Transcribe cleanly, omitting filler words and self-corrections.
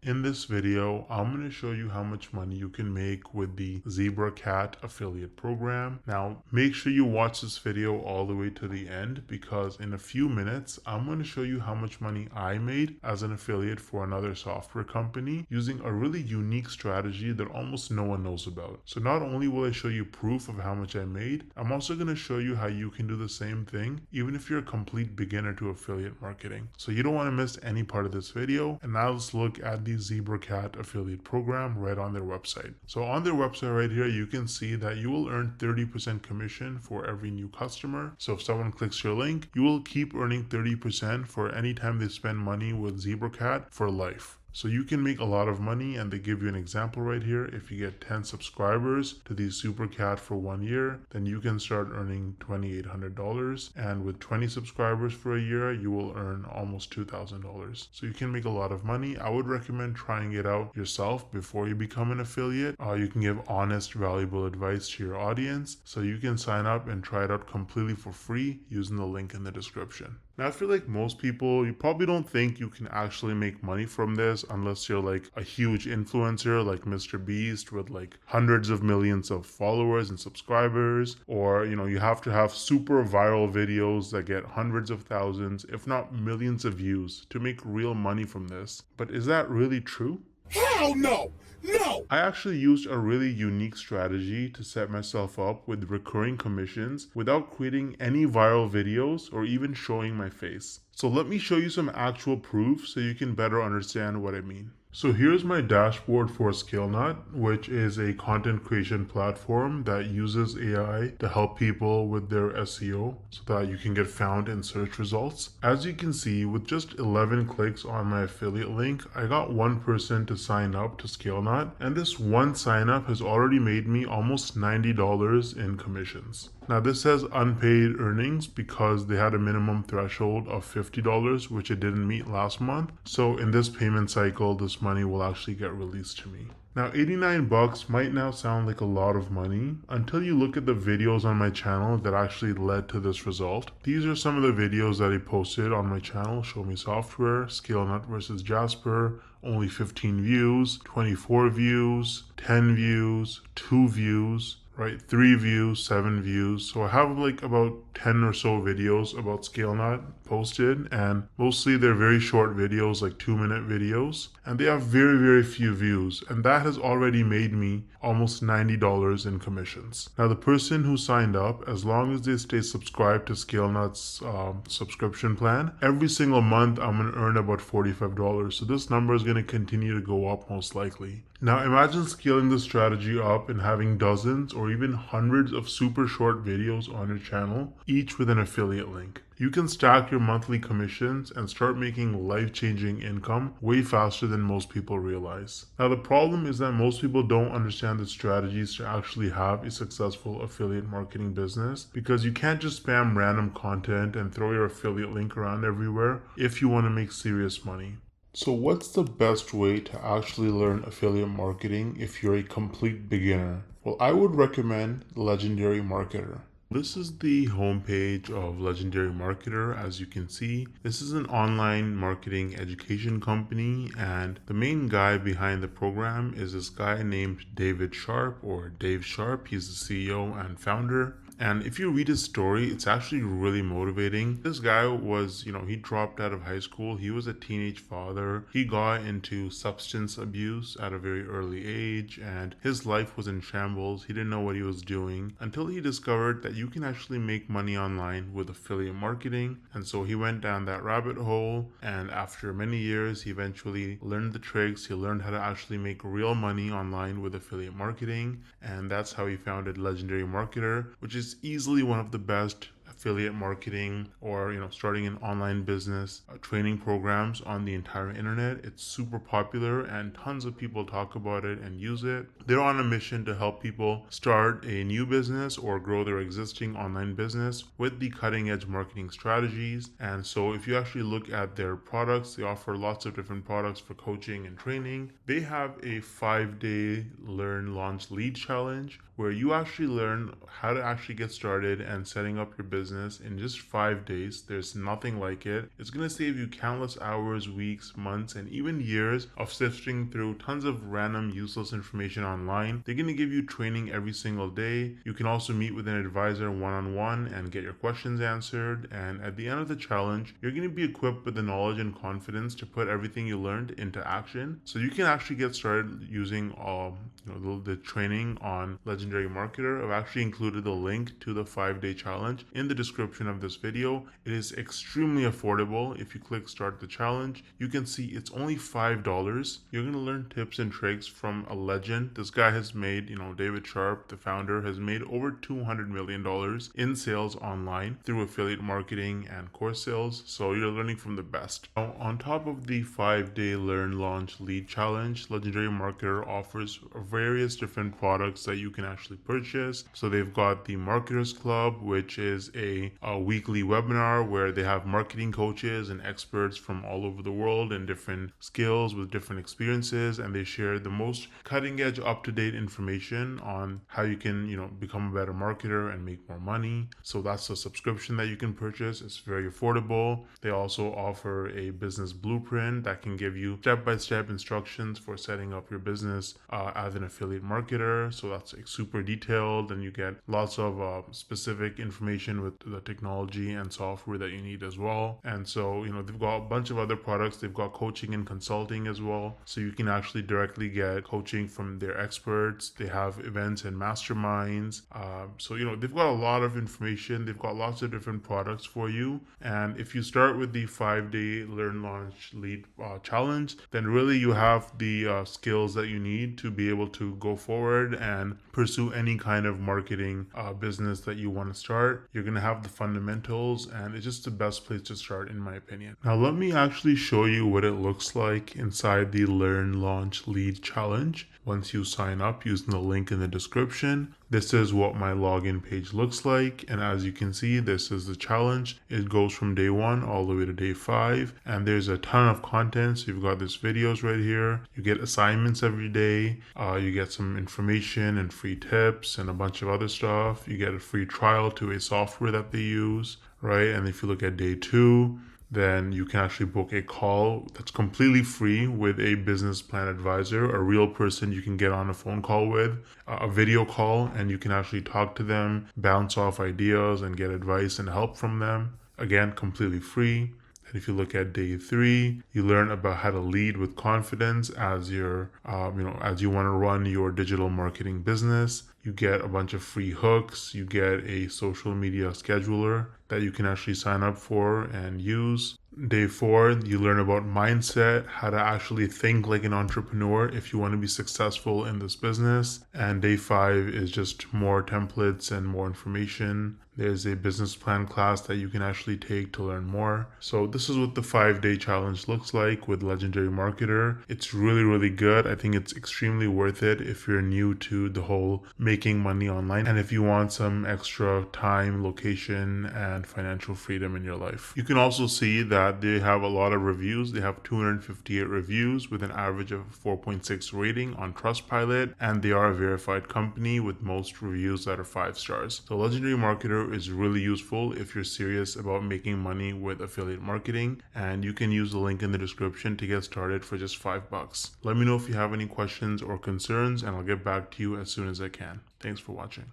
In this video, I'm going to show you how much money you can make with the Zebracat affiliate program. Now, make sure you watch this video all the way to the end because in a few minutes, I'm going to show you how much money I made as an affiliate for another software company using a really unique strategy that almost no one knows about. So not only will I show you proof of how much I made, I'm also going to show you how you can do the same thing even if you're a complete beginner to affiliate marketing. So you don't want to miss any part of this video. And now let's look at the Zebracat affiliate program right on their website. So on their website right here, you can see that you will earn 30% commission for every new customer. So if someone clicks your link, you will keep earning 30% for any time they spend money with Zebracat for life. So you can make a lot of money, and they give you an example right here. If you get 10 subscribers to the Zebracat for 1 year, then you can start earning $2,800. And with 20 subscribers for a year, you will earn almost $2,000. So you can make a lot of money. I would recommend trying it out yourself before you become an affiliate. You can give honest, valuable advice to your audience. So you can sign up and try it out completely for free using the link in the description. Now, I feel like most people, you probably don't think you can actually make money from this unless you're like a huge influencer like Mr. Beast with like hundreds of millions of followers and subscribers, or you have to have super viral videos that get hundreds of thousands, if not millions of views to make real money from this. But is that really true? Hell no! No! I actually used a really unique strategy to set myself up with recurring commissions without creating any viral videos or even showing my face. So let me show you some actual proof so you can better understand what I mean. So here's my dashboard for ScaleNut, which is a content creation platform that uses AI to help people with their SEO so that you can get found in search results. As you can see, with just 11 clicks on my affiliate link, I got one person to sign up to ScaleNut, and this one sign up has already made me almost $90 in commissions. Now this says unpaid earnings because they had a minimum threshold of $50, which it didn't meet last month. So in this payment cycle, this money will actually get released to me. Now 89 bucks might now sound like a lot of money until you look at the videos on my channel that actually led to this result. These are some of the videos that I posted on my channel: Show Me Software, ScaleNut versus Jasper, only 15 views, 24 views, 10 views, 2 views, right? 3 views, 7 views. So I have like about 10 or so videos about ScaleNut posted, and mostly they're very short videos, like 2-minute videos, and they have very, very few views, and that has already made me almost $90 in commissions. Now the person who signed up, as long as they stay subscribed to ScaleNut's subscription plan, every single month I'm going to earn about $45. So this number is going to continue to go up most likely. Now imagine scaling this strategy up and having dozens or even hundreds of super short videos on your channel, each with an affiliate link. You can stack your monthly commissions and start making life-changing income way faster than most people realize. Now the problem is that most people don't understand the strategies to actually have a successful affiliate marketing business, because you can't just spam random content and throw your affiliate link around everywhere if you want to make serious money. So what's the best way to actually learn affiliate marketing if you're a complete beginner? Well, I would recommend Legendary Marketer. This is the homepage of Legendary Marketer. As you can see, this is an online marketing education company, and the main guy behind the program is this guy named David Sharp, or Dave Sharp. He's the CEO and founder. And if you read his story, it's actually really motivating. This guy was, he dropped out of high school. He was a teenage father. He got into substance abuse at a very early age, and his life was in shambles. He didn't know what he was doing until he discovered that you can actually make money online with affiliate marketing. And so he went down that rabbit hole, and after many years, he eventually learned the tricks. He learned how to actually make real money online with affiliate marketing, and that's how he founded Legendary Marketer, which is easily one of the best affiliate marketing or starting an online business training programs on the entire internet. It's super popular and tons of people talk about it and use it. They're on a mission to help people start a new business or grow their existing online business with the cutting edge marketing strategies. And so if you actually look at their products, they offer lots of different products for coaching and training. They have a 5-day learn, launch, lead challenge where you actually learn how to actually get started and setting up your business business in just 5 days. There's nothing like it. It's going to save you countless hours, weeks, months, and even years of sifting through tons of random useless information online. They're going to give you training every single day. You can also meet with an advisor one-on-one and get your questions answered. And at the end of the challenge, you're going to be equipped with the knowledge and confidence to put everything you learned into action. So you can actually get started using the training on Legendary Marketer. I've actually included the link to the 5-day challenge in the description of this video. It is extremely affordable. If you click start the challenge, you can see it's only $5. You're going to learn tips and tricks from a legend. This guy has made, David Sharp, the founder, has made over $200 million in sales online through affiliate marketing and course sales. So you're learning from the best. Now, on top of the 5-day learn, launch, lead challenge, Legendary Marketer offers various different products that you can actually purchase. So they've got the Marketers Club, which is a weekly webinar where they have marketing coaches and experts from all over the world and different skills with different experiences, and they share the most cutting edge, up-to-date information on how you can, become a better marketer and make more money. So that's a subscription that you can purchase. It's very affordable. They also offer a business blueprint that can give you step-by-step instructions for setting up your business as an affiliate marketer. So that's super detailed, and you get lots of specific information with the technology and software that you need as well. And so, they've got a bunch of other products. They've got coaching and consulting as well. So you can actually directly get coaching from their experts. They have events and masterminds. So, they've got a lot of information. They've got lots of different products for you. And if you start with the 5-day learn, launch, lead challenge, then really you have the skills that you need to be able to go forward and pursue any kind of marketing business that you want to start. You're going to have the fundamentals, and it's just the best place to start, in my opinion. Now, let me actually show you what it looks like inside the learn, launch, lead challenge. Once you sign up using the link in the description, this is what my login page looks like. And as you can see, this is the challenge. It goes from day 1 all the way to day 5. And there's a ton of content. So you've got these videos right here. You get assignments every day. You get some information and free tips and a bunch of other stuff. You get a free trial to a software that they use, right? And if you look at day 2, then you can actually book a call that's completely free with a business plan advisor, a real person you can get on a phone call with, a video call, and you can actually talk to them, bounce off ideas, and get advice and help from them. Again, completely free. And if you look at day 3, you learn about how to lead with confidence as as you want to run your digital marketing business. You get a bunch of free hooks. You get a social media scheduler that you can actually sign up for and use. Day 4, you learn about mindset, how to actually think like an entrepreneur if you want to be successful in this business. And day 5 is just more templates and more information. There's a business plan class that you can actually take to learn more. So this is what the 5-day challenge looks like with Legendary Marketer. It's really, really good. I think it's extremely worth it if you're new to the whole making money online, and if you want some extra time, location, and financial freedom in your life. You can also see that they have a lot of reviews. They have 258 reviews with an average of 4.6 rating on Trustpilot, and they are a verified company with most reviews that are 5 stars. So Legendary Marketer is really useful if you're serious about making money with affiliate marketing, and you can use the link in the description to get started for just $5. Let me know if you have any questions or concerns, and I'll get back to you as soon as I can. Thanks for watching.